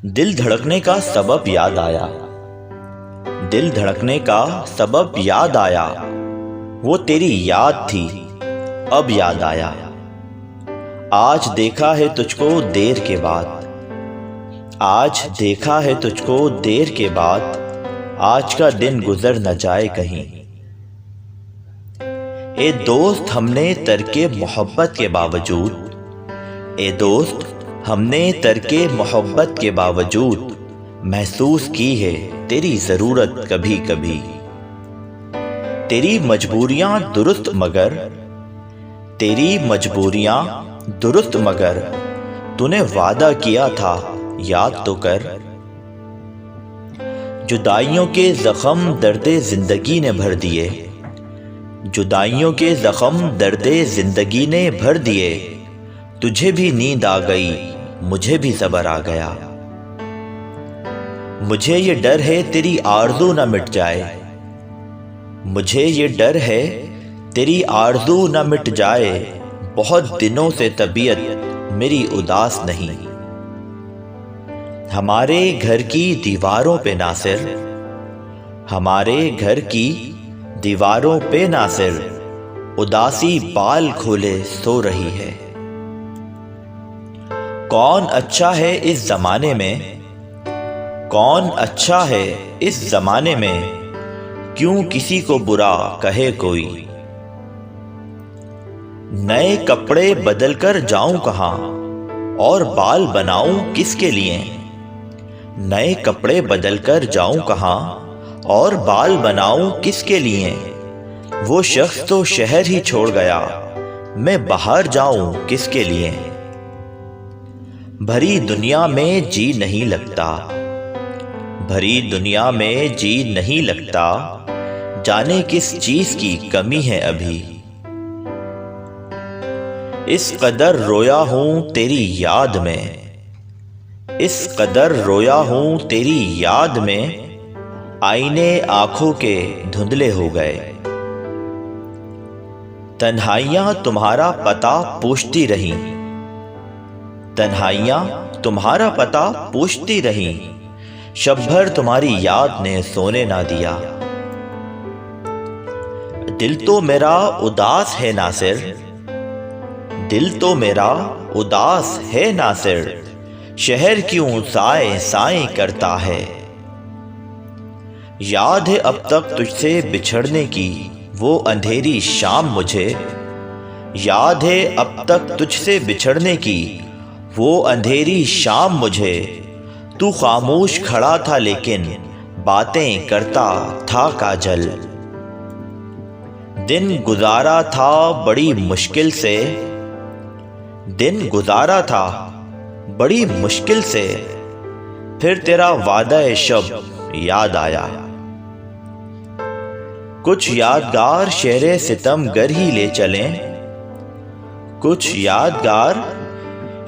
دل دھڑکنے کا سبب یاد آیا، دل دھڑکنے کا سبب یاد آیا، وہ تیری یاد تھی اب یاد آیا۔ آج دیکھا ہے تجھ کو دیر کے بعد، آج دیکھا ہے تجھ کو دیر کے بعد، آج کا دن گزر نہ جائے کہیں۔ اے دوست ہم نے ترک محبت کے باوجود، اے دوست ہم نے ترک محبت کے باوجود محسوس کی ہے تیری ضرورت کبھی کبھی۔ تیری مجبوریاں درست مگر، تیری مجبوریاں درست مگر، تو نے وعدہ کیا تھا یاد تو کر۔ جدائیوں کے زخم درد زندگی نے بھر دیے، جدائیوں کے زخم درد زندگی نے بھر دیے، تجھے بھی نیند آ گئی مجھے بھی صبر آ گیا۔ مجھے یہ ڈر ہے تیری آرزو نہ مٹ جائے، مجھے یہ ڈر ہے تیری آرزو نہ مٹ جائے، بہت دنوں سے طبیعت میری اداس نہیں۔ ہمارے گھر کی دیواروں پہ ناصر، ہمارے گھر کی دیواروں پہ ناصر، اداسی بال کھولے سو رہی ہے۔ کون اچھا ہے اس زمانے میں، کون اچھا ہے اس زمانے میں، کیوں کسی کو برا کہے کوئی۔ نئے کپڑے بدل کر جاؤں کہاں اور بال بناؤں کس کے لیے، نئے کپڑے بدل کر جاؤں کہاں اور بال بناؤں کس کے لیے، وہ شخص تو شہر ہی چھوڑ گیا، میں باہر جاؤں کس کے لیے۔ بھری دنیا میں جی نہیں لگتا، بھری دنیا میں جی نہیں لگتا، جانے کس چیز کی کمی ہے ابھی۔ اس قدر رویا ہوں تیری یاد میں، اس قدر رویا ہوں تیری یاد میں، آئینے آنکھوں کے دھندلے ہو گئے۔ تنہائیاں تمہارا پتہ پوچھتی رہیں، تنہائیاں تمہارا پتہ پوچھتی رہیں، شب بھر تمہاری یاد نے سونے نہ دیا۔ دل تو میرا اداس ہے ناصر، دل تو میرا اداس ہے ناصر، شہر کیوں سائے سائیں کرتا ہے۔ یاد ہے اب تک تجھ سے بچھڑنے کی وہ اندھیری شام مجھے، یاد ہے اب تک تجھ سے بچھڑنے کی وہ اندھیری شام مجھے، تو خاموش کھڑا تھا لیکن باتیں کرتا تھا کاجل۔ دن گزارا تھا بڑی مشکل سے، دن گزارا تھا بڑی مشکل سے، پھر تیرا وعدہ شب یاد آیا۔ کچھ یادگار شہر ستم گر ہی لے چلیں، کچھ یادگار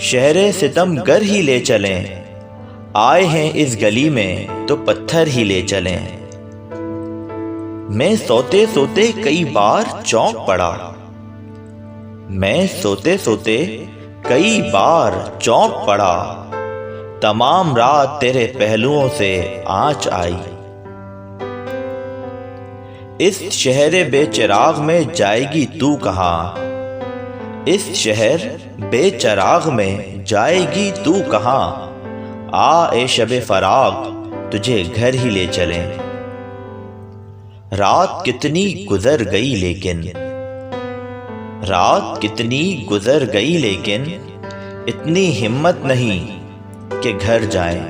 شہر ستم گر ہی لے چلیں، آئے ہیں اس گلی میں تو پتھر ہی لے چلیں۔ میں سوتے سوتے کئی بار چونک پڑا، میں سوتے سوتے کئی بار چونک پڑا، تمام رات تیرے پہلوؤں سے آنچ آئی۔ اس شہر بے چراغ میں جائے گی تو کہاں، اس شہر بے چراغ میں جائے گی تو کہاں، آ اے شب فراق تجھے گھر ہی لے چلیں۔ رات کتنی گزر گئی لیکن، رات کتنی گزر گئی لیکن، اتنی ہمت نہیں کہ گھر جائیں۔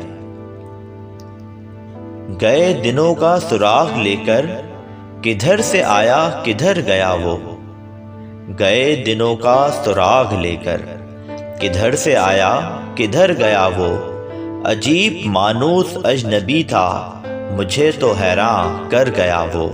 گئے دنوں کا سراغ لے کر کدھر سے آیا کدھر گیا وہ، گئے دنوں کا سراغ لے کر کدھر سے آیا کدھر گیا وہ، عجیب مانوس اجنبی تھا مجھے تو حیراں کر گیا وہ۔